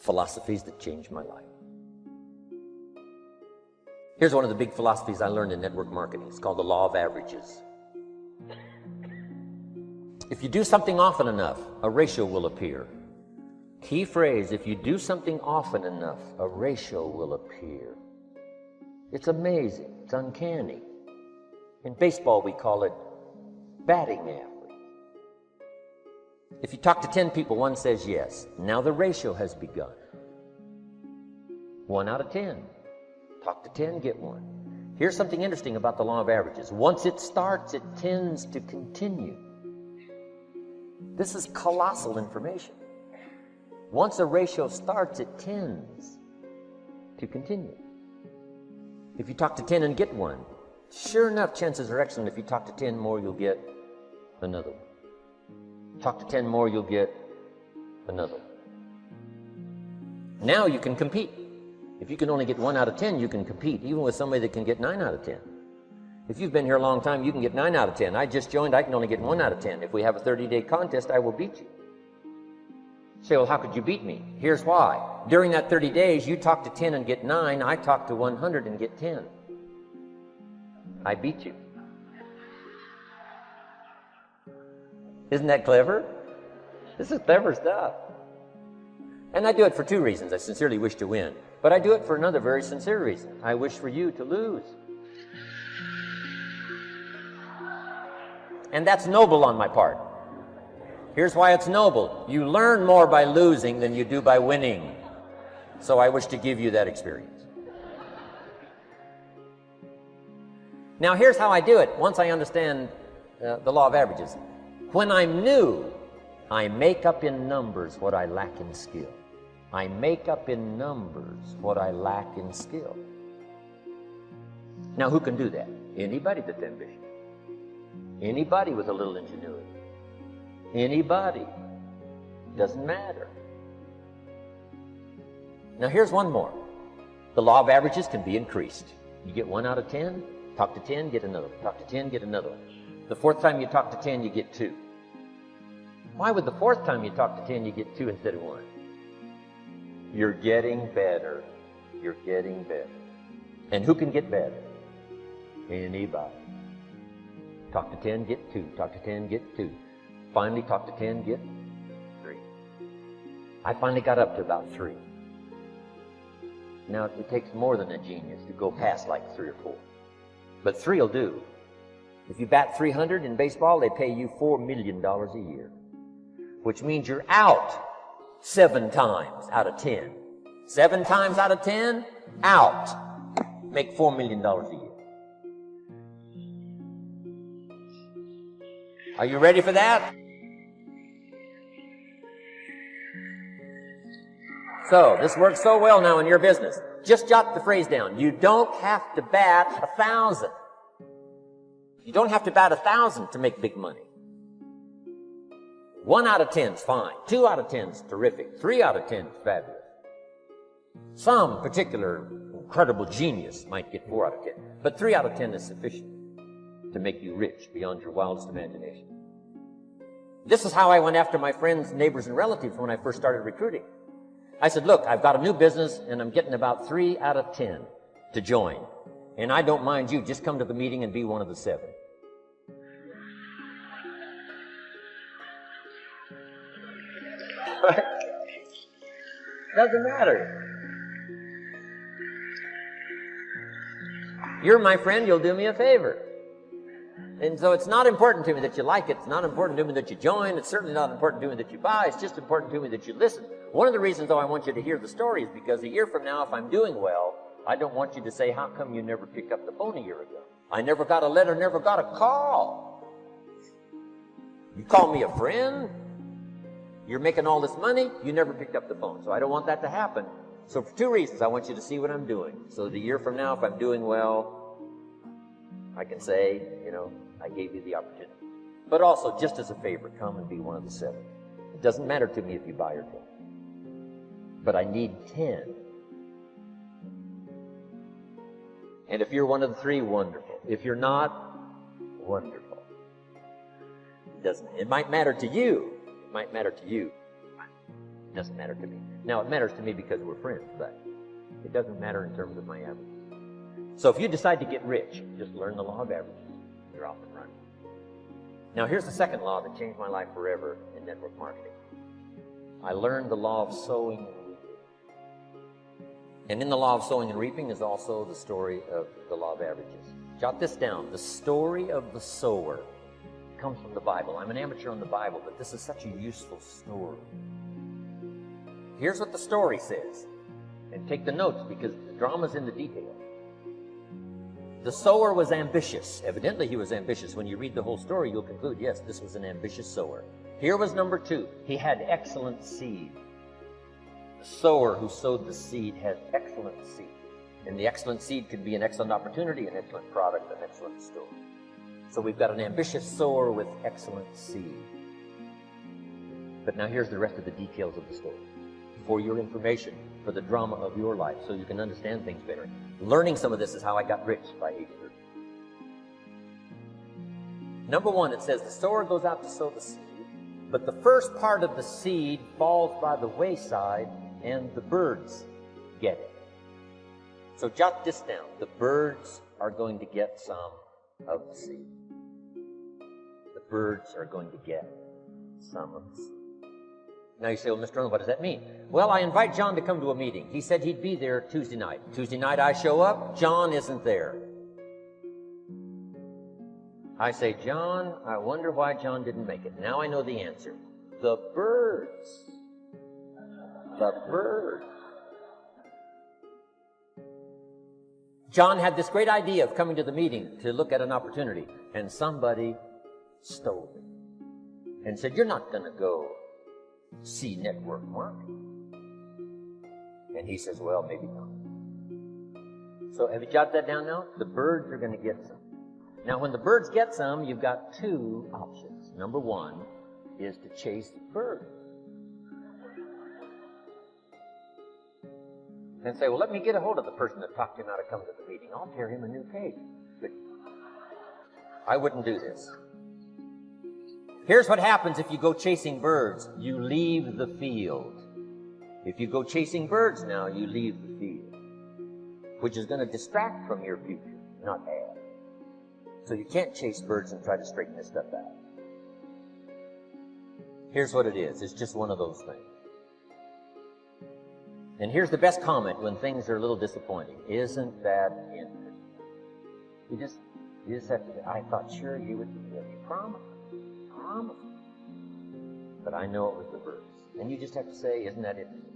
philosophies that changed my life. Here's one of the big philosophies I learned in network marketing. It's called the law of averages. If you do something often enough, a ratio will appear. Key phrase, if you do something often enough, a ratio will appear. It's amazing. It's uncanny. In baseball, we call it batting average. If you talk to 10 people, one says yes. Now the ratio has begun. 1 out of 10. Talk to 10, get 1. Here's something interesting about the law of averages. Once it starts, it tends to continue. This is colossal information. Once a ratio starts, it tends to continue. If you talk to 10 and get 1, sure enough, chances are excellent. If you talk to 10 more, you'll get another one. Talk to 10 more, you'll get another one. Now you can compete. If you can only get 1 out of 10, you can compete, even with somebody that can get 9 out of 10. If you've been here a long time, you can get 9 out of 10. I just joined, I can only get 1 out of 10. If we have a 30-day contest, I will beat you. Say, well, how could you beat me? Here's why. During that 30 days, you talk to 10 and get 9. I talk to 100 and get 10. I beat you. Isn't that clever? This is clever stuff. And I do it for 2 reasons. I sincerely wish to win. But I do it for another very sincere reason. I wish for you to lose. And that's noble on my part. Here's why it's noble. You learn more by losing than you do by winning. So I wish to give you that experience. Now here's how I do it once I understand the law of averages. When I'm new, I make up in numbers what I lack in skill. I make up in numbers what I lack in skill. Now who can do that? Anybody that's ambitious. Anybody with a little ingenuity. Anybody. Doesn't matter. Now here's one more. The law of averages can be increased. You get 1 out of 10, talk to 10, get another one. Talk to 10, get another one. The 4th time you talk to 10, you get 2. Why would the 4th time you talk to 10, you get 2 instead of 1? You're getting better. You're getting better. And who can get better? Anybody. Talk to 10, get 2. Talk to 10, get 2. Finally, talk to 10, get 3. I finally got up to about 3. Now, it takes more than a genius to go past like 3 or 4. But 3 will do. If you bat 300 in baseball, they pay you $4 million a year. Which means you're out 7 times out of 10. 7 times out of 10, out. Make $4 million a year. Are you ready for that? So, this works so well now in your business. Just jot the phrase down. You don't have to bat 1,000. You don't have to bat 1,000 to make big money. 1 out of 10 is fine. 2 out of 10 is terrific. 3 out of 10 is fabulous. Some particular incredible genius might get 4 out of 10. But 3 out of 10 is sufficient to make you rich beyond your wildest imagination. This is how I went after my friends, neighbors, and relatives when I first started recruiting. I said, look, I've got a new business, and I'm getting about 3 out of 10 to join. And I don't mind you. Just come to the meeting and be one of the 7. Doesn't matter. You're my friend, you'll do me a favor. And so it's not important to me that you like it. It's not important to me that you join. It's certainly not important to me that you buy. It's just important to me that you listen. One of the reasons, though, I want you to hear the story is because a year from now, if I'm doing well, I don't want you to say, how come you never picked up the phone a year ago? I never got a letter, never got a call. You call me a friend? You're making all this money, you never picked up the phone. So I don't want that to happen. So for 2 reasons, I want you to see what I'm doing. So that a year from now, if I'm doing well, I can say, you know, I gave you the opportunity. But also, just as a favor, come and be one of the 7. It doesn't matter to me if you buy or don't. But I need 10. And if you're one of the 3, wonderful. If you're not, wonderful. It might matter to you. It might matter to you. Doesn't matter to me. Now, it matters to me because we're friends, but it doesn't matter in terms of my averages. So if you decide to get rich, just learn the law of averages. You're off and running. Now, here's the second law that changed my life forever in network marketing. I learned the law of sowing and reaping. And in the law of sowing and reaping is also the story of the law of averages. Jot this down. The story of the sower comes from the Bible. I'm an amateur on the Bible, but this is such a useful story. Here's what the story says. And take the notes because the drama's in the detail. The sower was ambitious. Evidently, he was ambitious. When you read the whole story, you'll conclude, yes, this was an ambitious sower. Here was number 2. He had excellent seed. The sower who sowed the seed had excellent seed. And the excellent seed could be an excellent opportunity, an excellent product, an excellent story. So we've got an ambitious sower with excellent seed. But now here's the rest of the details of the story. For your information, for the drama of your life, so you can understand things better. Learning some of this is how I got rich by age 30. Number 1, it says the sower goes out to sow the seed, but the first part of the seed falls by the wayside and the birds get it. So jot this down. The birds are going to get some of the seed. The birds are going to get some of the seed. Now you say, well, Mr. Rohn, what does that mean? Well, I invite John to come to a meeting. He said he'd be there Tuesday night. Tuesday night I show up, John isn't there. I say, John, I wonder why John didn't make it. Now I know the answer. The birds. The birds. John had this great idea of coming to the meeting to look at an opportunity, and somebody stole it and said, you're not going to go see network marketing. And he says, well, maybe not. So have you jotted that down now? The birds are going to get some. Now, when the birds get some, you've got 2 options. Number 1 is to chase birds. And say, well, let me get a hold of the person that talked him out of coming to the meeting. I'll tear him a new page. But I wouldn't do this. Here's what happens if you go chasing birds. You leave the field. If you go chasing birds now, you leave the field, which is going to distract from your future, not add. So you can't chase birds and try to straighten this stuff out. Here's what it is. It's just one of those things. And here's the best comment when things are a little disappointing. Isn't that interesting? You just have to, I thought sure you would do that. You promised. But I know it was the birds. And you just have to say, isn't that interesting?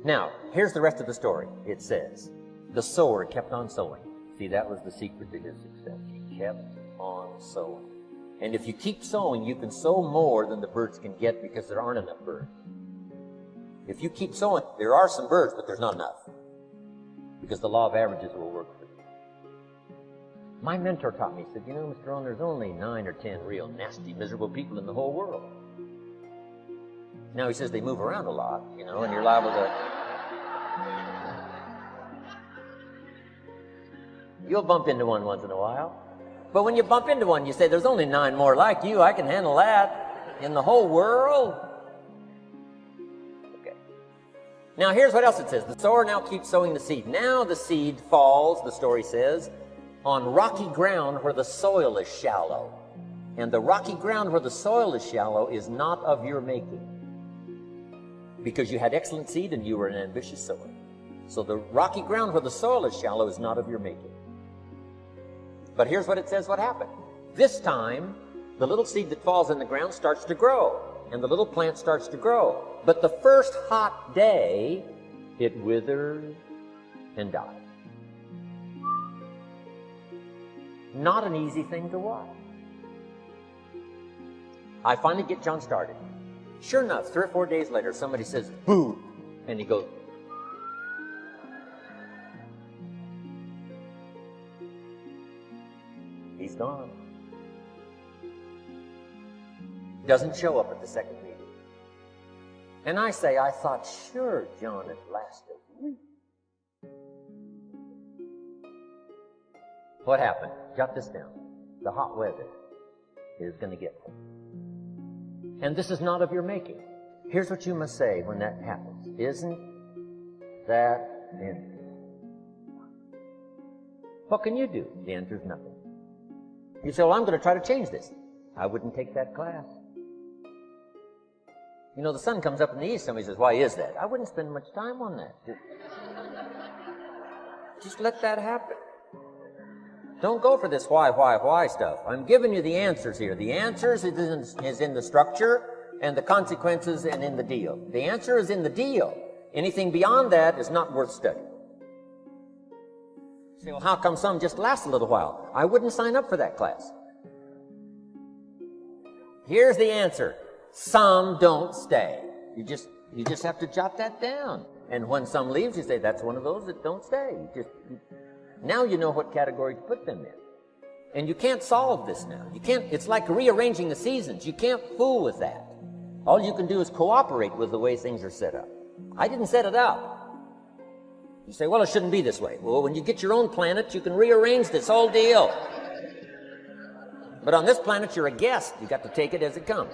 Now, here's the rest of the story. It says, the sower kept on sowing. See, that was the secret to his success. He kept on sowing. And if you keep sowing, you can sow more than the birds can get because there aren't enough birds. If you keep sowing, there are some birds, but there's not enough. Because the law of averages will work for you. My mentor taught me, he said, you know, Mr. Rohn, there's only 9 or 10 real nasty, miserable people in the whole world. Now, he says they move around a lot, you know, and you're liable to... You'll bump into one once in a while. But when you bump into one, you say, there's only 9 more like you. I can handle that in the whole world. Okay. Now, here's what else it says. The sower now keeps sowing the seed. Now the seed falls, the story says, on rocky ground where the soil is shallow. And the rocky ground where the soil is shallow is not of your making. Because you had excellent seed and you were an ambitious sower. So the rocky ground where the soil is shallow is not of your making. But here's what it says what happened. This time, the little seed that falls in the ground starts to grow. And the little plant starts to grow. But the first hot day, it withered and died. Not an easy thing to watch. I finally get John started. Sure enough, 3 or 4 days later, somebody says, boo! And he goes, he's gone. Doesn't show up at the second meeting. And I say, I thought, sure, John, at last a week. What happened? Jot this down. The hot weather is going to get them. And this is not of your making. Here's what you must say when that happens. Isn't that interesting? What can you do? The answer is nothing. You say, well, I'm going to try to change this. I wouldn't take that class. You know, the sun comes up in the east. Somebody says, why is that? I wouldn't spend much time on that. Just let that happen. Don't go for this why stuff. I'm giving you the answers here. The answers is in the structure and the consequences and in the deal. The answer is in the deal. Anything beyond that is not worth studying. You say, well, how come some just last a little while? I wouldn't sign up for that class. Here's the answer. Some don't stay. You just have to jot that down. And when some leaves, you say, that's one of those that don't stay. Now you know what category to put them in. And you can't solve this now. You can't, it's like rearranging the seasons. You can't fool with that. All you can do is cooperate with the way things are set up. I didn't set it up. You say, well, it shouldn't be this way. Well, when you get your own planet, you can rearrange this whole deal. But on this planet, you're a guest. You got to take it as it comes.